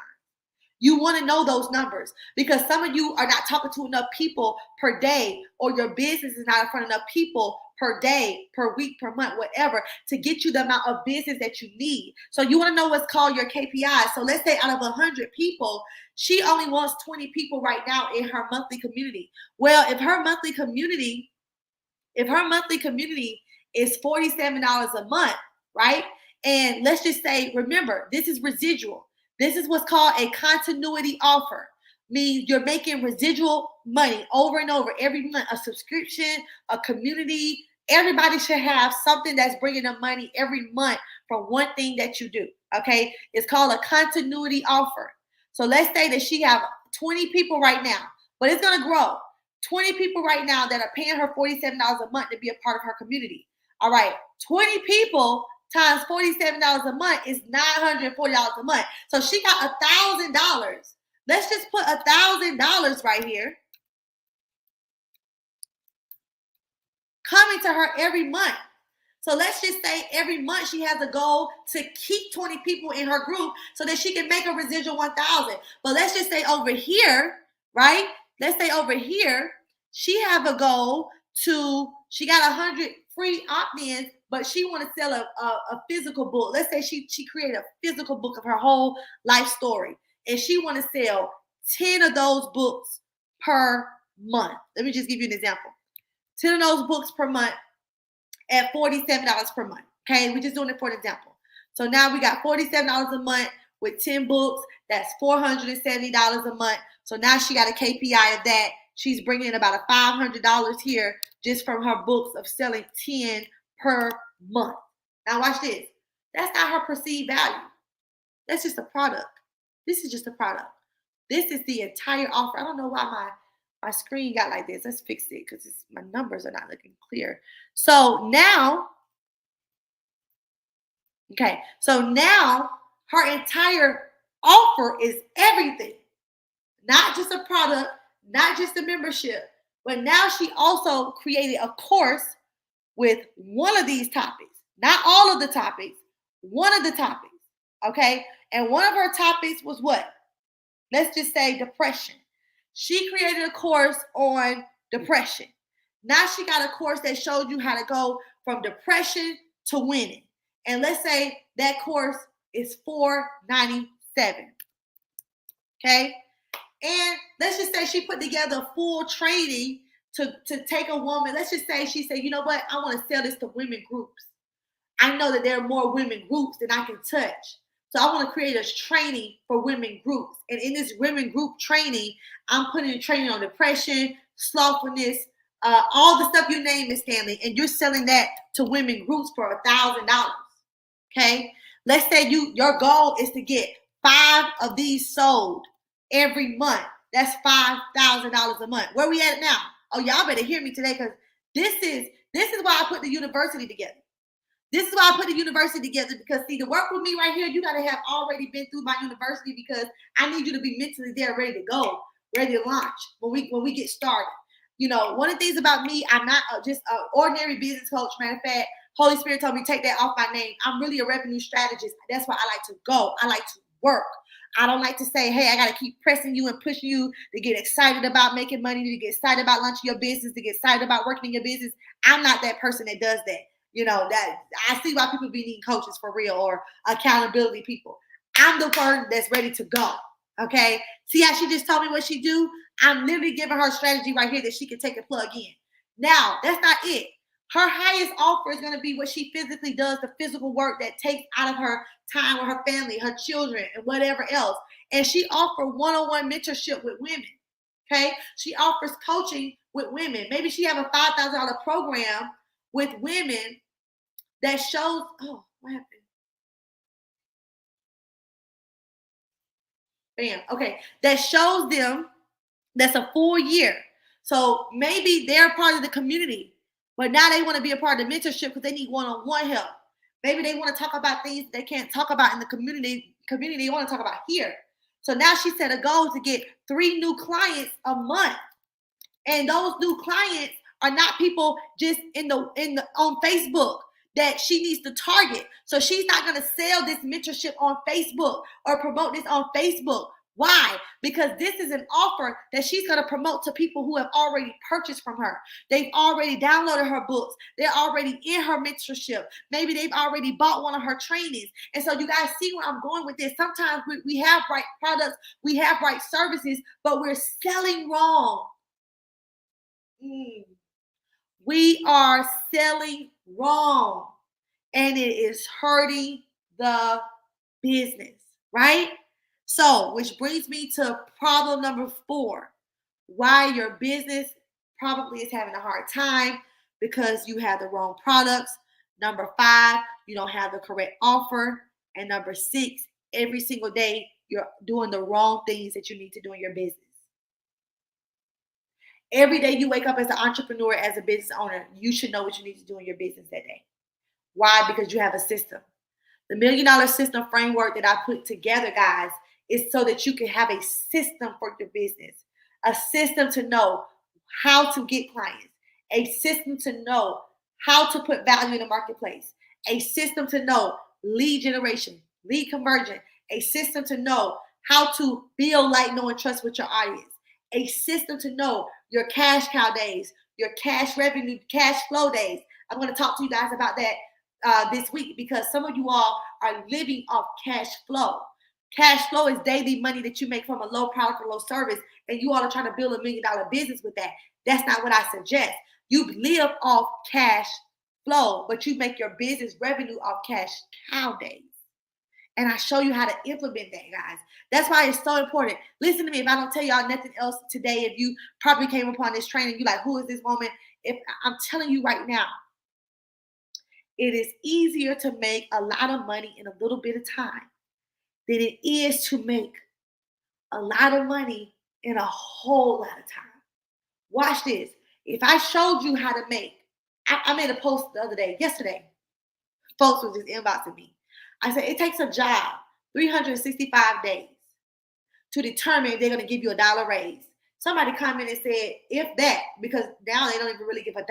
Speaker 1: You want to know those numbers because some of you are not talking to enough people per day, or your business is not in front of enough people per day, per week, per month, whatever, to get you the amount of business that you need. So you want to know what's called your KPI. So let's say out of 100 people, she only wants 20 people right now in her monthly community. Well, if her monthly community is $47 a month, right? And let's just say, remember, this is residual. This is what's called a continuity offer. Means you're making residual money over and over every month. A subscription, a community. Everybody should have something that's bringing them money every month from one thing that you do. Okay, it's called a continuity offer. So let's say that she have 20 people right now, but it's gonna grow. 20 people right now that are paying her $47 a month to be a part of her community. All right, 20 people times $47 a month is $940 a month. So she got $1,000. Let's just put $1,000 right here coming to her every month. So let's just say every month she has a goal to keep 20 people in her group so that she can make a residual 1,000. But let's just say over here, right? Let's say over here, she have a goal she got 100 free opt-ins, but she want to sell a physical book. Let's say she created a physical book of her whole life story, and she want to sell 10 of those books per month. Let me just give you an example. 10 of those books per month at $47 per month. Okay, we're just doing it for an example. So now we got $47 a month with 10 books. That's $470 a month. So now she got a KPI of that. She's bringing in about a $500 here just from her books of selling 10 per month. Now watch this. That's not her perceived value. That's just a product. This is just a product. This is the entire offer. I don't know why my screen got like this. Let's fix it because my numbers are not looking clear. So now her entire offer is everything. Not just a product, not just a membership, but now she also created a course with one of these topics. Not all of the topics, one of the topics, okay? And one of her topics was what? Let's just say depression. She created a course on depression. Now she got a course that showed you how to go from depression to winning. And let's say that course is $497. Okay? And let's just say she put together a full training to take a woman. Let's just say she said, you know what? I want to sell this to women groups. I know that there are more women groups than I can touch. So I want to create a training for women groups. And in this women group training, I'm putting a training on depression, slothfulness, all the stuff you name, Miss Stanley. And you're selling that to women groups for $1,000. Okay? Let's say your goal is to get 5 of these sold every month. That's $5,000 a month. Where we at now? Oh, y'all better hear me today because this is why I put the university together. This is why I put the university together because, see, to work with me right here, you got to have already been through my university because I need you to be mentally there, ready to go, ready to launch when we get started. You know, one of the things about me, I'm not just an ordinary business coach. Matter of fact, Holy Spirit told me take that off my name. I'm really a revenue strategist. That's why I like to go. I like to work. I don't like to say, hey, I got to keep pressing you and pushing you to get excited about making money, to get excited about launching your business, to get excited about working in your business. I'm not that person that does that. You know, that I see why people be needing coaches for real or accountability people. I'm the person that's ready to go. Okay. See how she just told me what she do? I'm literally giving her a strategy right here that she can take and plug in. Now, that's not it. Her highest offer is going to be what she physically does, the physical work that takes out of her time with her family, her children, and whatever else. And she offers one-on-one mentorship with women. Okay. She offers coaching with women. Maybe she have a $5,000 program with women that shows, oh, what happened? Bam. Okay. That shows them that's a full year. So maybe they're part of the community, but now they want to be a part of the mentorship because they need one-on-one help. Maybe they want to talk about things they can't talk about in the community they want to talk about here. So now she set a goal to get 3 new clients a month. And those new clients are not people just on Facebook that she needs to target. So she's not going to sell this mentorship on Facebook or promote this on Facebook. Why? Because this is an offer that she's going to promote to people who have already purchased from her. They've already downloaded her books. They're already in her mentorship. Maybe they've already bought one of her trainings. And so you guys see where I'm going with this. Sometimes we have right products, we have right services, but we're selling wrong. We are selling wrong, and it is hurting the business, right? So, which brings me to problem number 4, why your business probably is having a hard time, because you have the wrong products. Number 5, you don't have the correct offer. And number 6, every single day you're doing the wrong things that you need to do in your business. Every day you wake up as an entrepreneur, as a business owner, you should know what you need to do in your business that day. Why? Because you have a system. The $1 Million System framework that I put together, guys, is so that you can have a system for your business, a system to know how to get clients, a system to know how to put value in the marketplace, a system to know lead generation, lead conversion, a system to know how to build like, know, and trust with your audience, a system to know your cash cow days, your cash revenue, cash flow days. I'm going to talk to you guys about that this week, because some of you all are living off cash flow. Cash flow is daily money that you make from a low product or low service, and you all are trying to build $1 million business with that. That's not what I suggest. You live off cash flow, but you make your business revenue off cash cow days. And I show you how to implement that, guys. That's why it's so important. Listen to me. If I don't tell y'all nothing else today, if you probably came upon this training, you're like, who is this woman? If I'm telling you right now, it is easier to make a lot of money in a little bit of time than it is to make a lot of money in a whole lot of time. Watch this. If I showed you how to make, I made a post the other day, yesterday. Folks were just inboxing me. I said, it takes a job 365 days to determine if they're going to give you $1 raise. Somebody commented and said, if that, because now they don't even really give $1.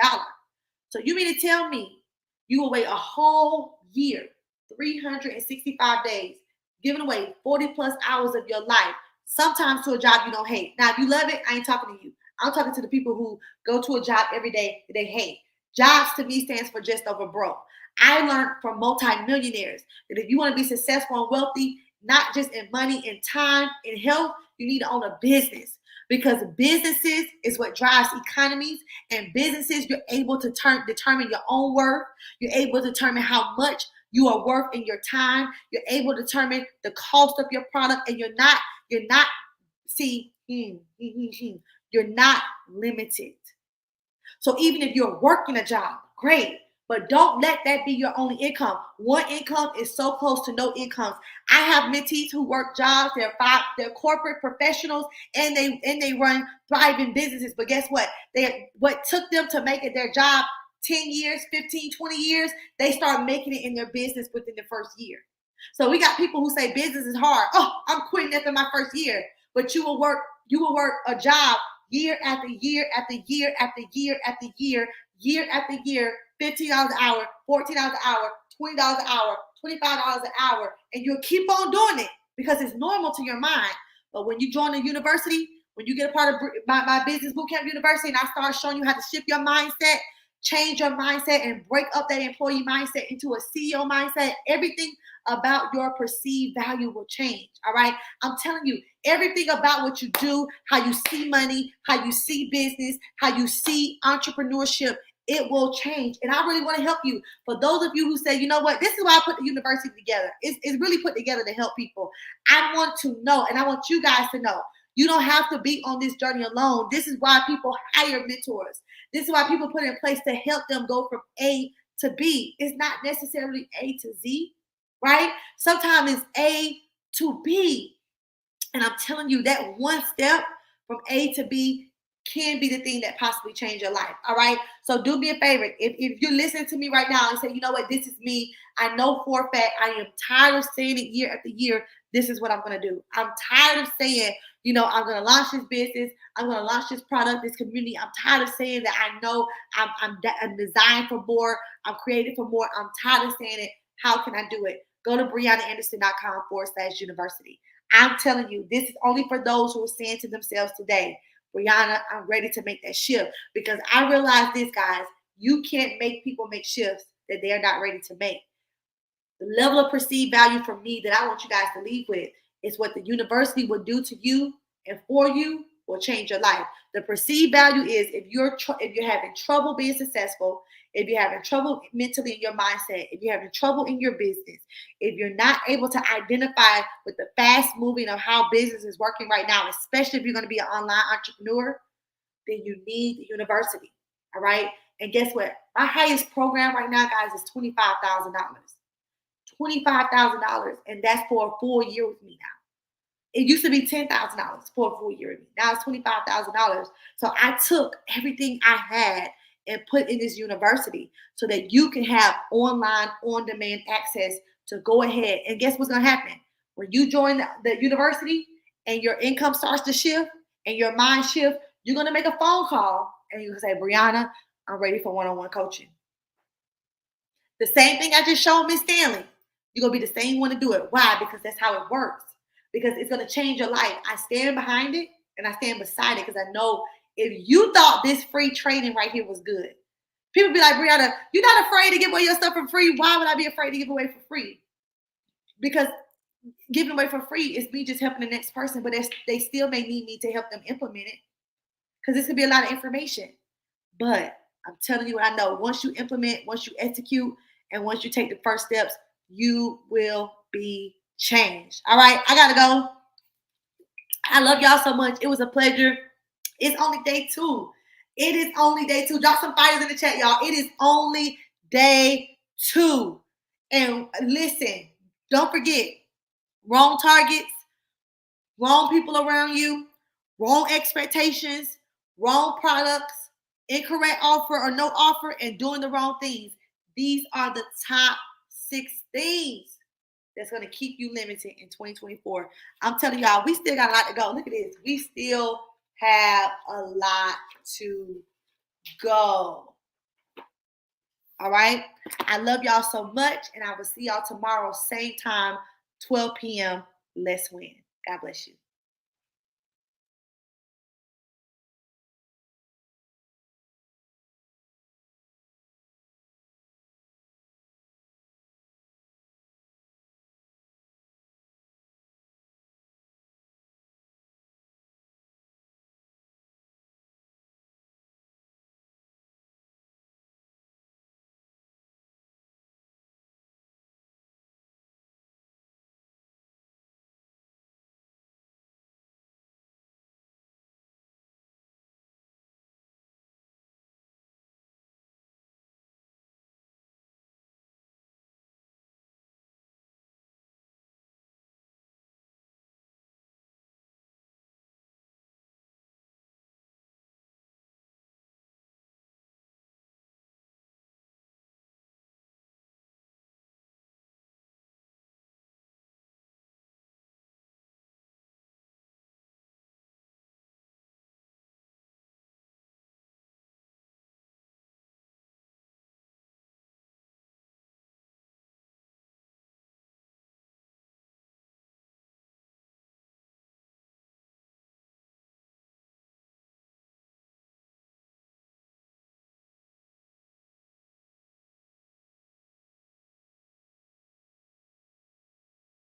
Speaker 1: So you mean to tell me you will wait a whole year, 365 days, giving away 40 plus hours of your life, sometimes to a job you don't hate. Now, if you love it, I ain't talking to you. I'm talking to the people who go to a job every day that they hate. Jobs to me stands for just over broke. I learned from multimillionaires that if you want to be successful and wealthy, not just in money, in time, in health, you need to own a business, because businesses is what drives economies, and businesses, you're able to determine your own worth. You're able to determine how much you are worth in your time. You're able to determine the cost of your product, and you're not you're not limited. So even if you're working a job, great, but don't let that be your only income. One income is so close to no income. I have mentees who work jobs. They're corporate professionals, and they run thriving businesses. But guess what? What took them to make it their job 10 years, 15, 20 years, they start making it in their business within the first year. So we got people who say business is hard. Oh, I'm quitting after my first year. But you will work a job year after year after year after year after year, year after year, $15 an hour, $14 an hour, $20 an hour, $25 an hour, and you'll keep on doing it because it's normal to your mind. But when you join a university, when you get a part of my Business Bootcamp University, and I start showing you how to shift your mindset, change your mindset, and break up that employee mindset into a CEO mindset, everything about your perceived value will change. All right. I'm telling you, everything about what you do, how you see money, how you see business, how you see entrepreneurship, it will change. And I really want to help you. For those of you who say, you know what, this is why I put the university together. It's really put together to help people. I want to know, and I want you guys to know, you don't have to be on this journey alone. This is why people hire mentors. This is why people put in place to help them go from A to B. It's not necessarily A to Z, right? Sometimes it's A to B. And I'm telling you, that one step from A to B can be the thing that possibly change your life. All right. So do me a favor. If you're listening to me right now and say, you know what, this is me. I know for a fact I am tired of saying it year after year. This is what I'm going to do. I'm tired of saying, you know, I'm going to launch this business. I'm going to launch this product, this community. I'm tired of saying that I know I'm designed for more. I'm created for more. I'm tired of saying it. How can I do it? Go to BriannaAnderson.com/university. I'm telling you, this is only for those who are saying to themselves today, Brianna, I'm ready to make that shift. Because I realize this, guys, you can't make people make shifts that they're not ready to make. The level of perceived value from me that I want you guys to leave with is what the university will do to you and for you will change your life. The perceived value is if you're having trouble being successful, if you're having trouble mentally in your mindset, if you're having trouble in your business, if you're not able to identify with the fast moving of how business is working right now, especially if you're going to be an online entrepreneur, then you need the university. All right. And guess what? My highest program right now, guys, is $25,000. $25,000, and that's for a full year with me now. It used to be $10,000 for a full year with me. Now it's $25,000. So I took everything I had and put in this university so that you can have online, on-demand access to go ahead. And guess what's going to happen? When you join the university and your income starts to shift and your mind shift, you're going to make a phone call and you're going to say, Brianna, I'm ready for one-on-one coaching. The same thing I just showed Miss Stanley. You're going to be the same one to do it. Why? Because that's how it works. Because it's going to change your life. I stand behind it and I stand beside it because I know if you thought this free training right here was good, people be like, Brianna, you're not afraid to give away your stuff for free. Why would I be afraid to give away for free? Because giving away for free is me just helping the next person, but they still may need me to help them implement it because this could be a lot of information. But I'm telling you what I know. Once you implement, once you execute, and once you take the first steps, you will be changed. All right, I gotta go. I love y'all so much. It was a pleasure. It's only day 2. It is only day 2. Drop some fires in the chat, y'all. It is only day 2. And listen, don't forget, wrong targets, wrong people around you, wrong expectations, wrong products, incorrect offer or no offer, and doing the wrong things. These are the top 6 things that's going to keep you limited in 2024. I'm telling y'all, we still got a lot to go. Look at this. We still have a lot to go. All right. I love y'all so much, and I will see y'all tomorrow, same time, 12 p.m. Let's win. God bless you.